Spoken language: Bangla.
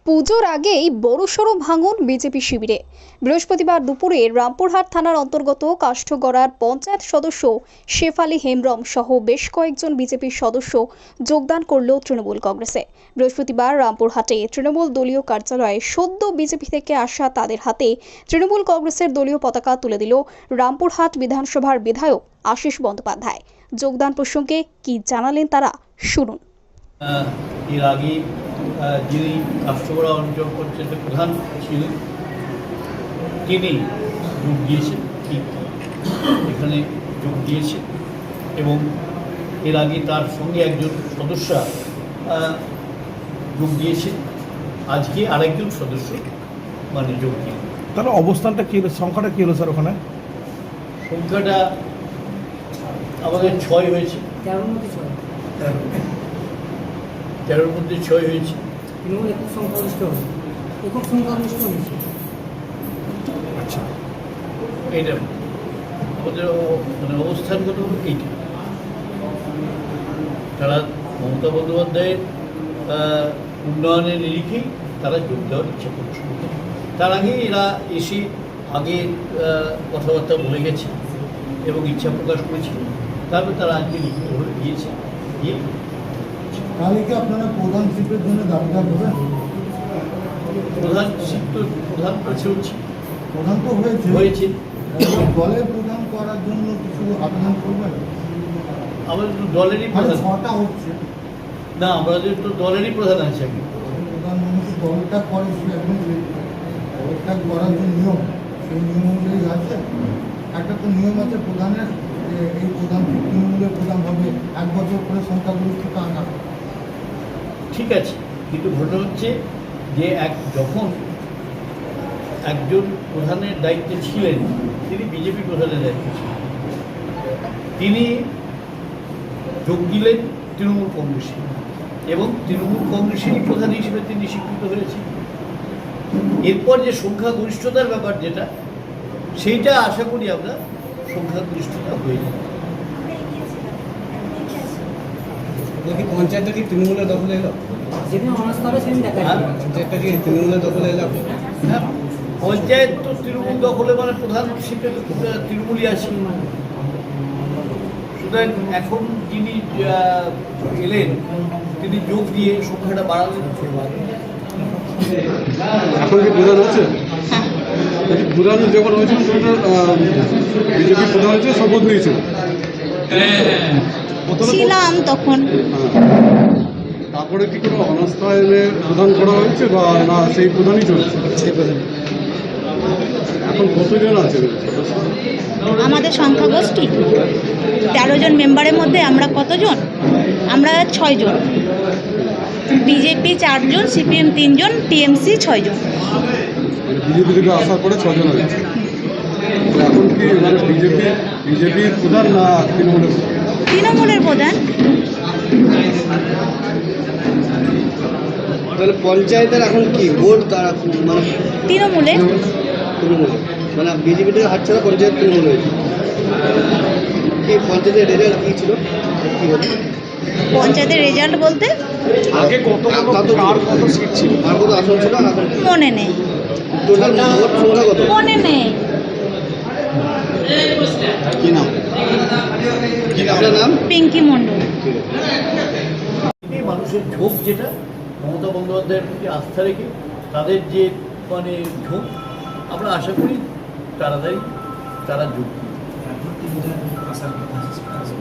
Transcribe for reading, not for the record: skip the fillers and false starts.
পুজোর আগেই বড়সড় ভাঙন বিজেপি শিবিরে। বৃহস্পতিবার দুপুরে রামপুরহাট থানার অন্তর্গত কাষ্ঠগড়ার পঞ্চায়েত সদস্য শেফালি হেমব্রম সহ বেশ কয়েকজন বিজেপির সদস্য যোগদান করল তৃণমূল কংগ্রেসে। বৃহস্পতিবার রামপুরহাটে তৃণমূল দলীয় কার্যালয়ে সদ্য বিজেপি থেকে আসা তাদের হাতে তৃণমূল কংগ্রেসের দলীয় পতাকা তুলে দিল রামপুরহাট বিধানসভার বিধায়ক আশিস বন্দ্যোপাধ্যায়। যোগদান প্রসঙ্গে কি জানালেন তারা, শুনুন। এর আগে যিনি কাষ্ঠগড়া অঞ্চল পঞ্চায়েতের প্রধান ছিলেন তিনি যোগ দিয়েছেন, ঠিক এখানে যোগ দিয়েছে এবং এর আগে তার সঙ্গে একজন সদস্য যোগ দিয়েছে। আজকে আরেকজন সদস্য যোগ দিয়ে তার অবস্থানটা কী হলো, সংখ্যাটা কী হলো স্যার? ওখানে সংখ্যাটা আমাদের 6 হয়েছে, 13-র মধ্যে 6 হয়েছে। আচ্ছা, এইটা আমাদের অবস্থানগত এইটা। তারা মমতা বন্দ্যোপাধ্যায়ের উন্নয়নের নিরিখেই তারা যোগ দেওয়ার ইচ্ছা করছে। তার আগে এরা এসে আগে কথাবার্তা বলে গেছে এবং ইচ্ছা প্রকাশ করেছিল, তারপর তারা আজকে লিখিতভাবে গিয়েছে। তাহলে কি আপনারা প্রধান শিল্পের জন্য দাবিদার দেবেন? প্রধান শিল্প প্রধান হচ্ছে প্রধান তো হয়েছে, দলের প্রধান করার জন্য কিছু আবেদন করবেন? আমাদের তো দলেরই প্রধান। 6টা হচ্ছে না, আমাদের তো দলেরই প্রধান আছে। আমি প্রধানমন্ত্রী দলটা করে, দলটা করার যে নিয়ম, সেই নিয়ম অনুযায়ী আছে। একটা তো নিয়ম আছে প্রধানের, যে এই প্রধান তৃণমূলের প্রধান হবে 1 বছর করে সংখ্যাগরিষ্ঠতা আনা। ঠিক আছে, কিন্তু ঘটনা হচ্ছে যে যখন একজন প্রধানের দায়িত্বে ছিলেন, তিনি বিজেপি প্রধানের দায়িত্বে ছিলেন, তিনি যোগ দিলেন তৃণমূল কংগ্রেসে এবং তৃণমূল কংগ্রেসেরই প্রধান হিসেবে তিনি স্বীকৃত হয়েছেন। এরপর যে সংখ্যাগরিষ্ঠতার ব্যাপার যেটা, সেইটা আশা করি আমরা সংখ্যাগরিষ্ঠতা হয়ে যাবে। পঞ্চায়েতটা কি তৃণমূলের দখলে এলো? পঞ্চায়েতটা কি তৃণমূলের দখলে এলো? হ্যাঁ, পঞ্চায়েত তো তৃণমূল দখলে, প্রধান সিটে তৃণমূলই আছে। সুতরাং এখন যিনি এলেন, তিনি যোগ দিয়ে সংখ্যাটা বাড়ালেন। এখন কি প্রধান আছে? প্রধান যখন হয়েছিল বিজেপি প্রধান হয়েছে, শপথ নিয়েছে ছিলাম তখন। তারপরে কি কোনো অনাস্থা এনে প্রদান করা হয়েছে বা না সেই প্রধানই চলছে? সেই প্রধান। এখন কতজন আছে আমাদের সংখ্যাগোষ্ঠী 13 জন মেম্বারের মধ্যে আমরা কতজন? আমরা 6 জন। বিজেপি 4 জন, সিপিএম 3 জন, টিএমসি 6 জন। বিজেপি থেকে আসার পরে 6 জন হয়েছে। এখন কি বিজেপির প্রধান না তৃণমূলের? তৃণমূলের প্রধান। তাহলে পঞ্চায়েতের এখন কি ভোট তারা তৃণমূলের বিজেপি থেকে হাতছাড়া পঞ্চায়েত তৃণমূল হয়েছে। কি পঞ্চায়েতের রেজাল্ট কী ছিল? কী হতো পঞ্চায়েতের রেজাল্ট বলতে আগে কত সিট ছিল, আর কত আসন ছিল? মনে নেই, টোটাল ভোট সংখ্যা কত মনে নেই। কি নাম? আপনার নাম? পিঙ্কি মণ্ডল। মানুষের ঝোঁক, যেটা মমতা বন্দ্যোপাধ্যায়ের প্রতি আস্থা রেখে তাদের যে ঝোঁক, আমরা আশা করি তাড়াতাড়ি তারা যোগ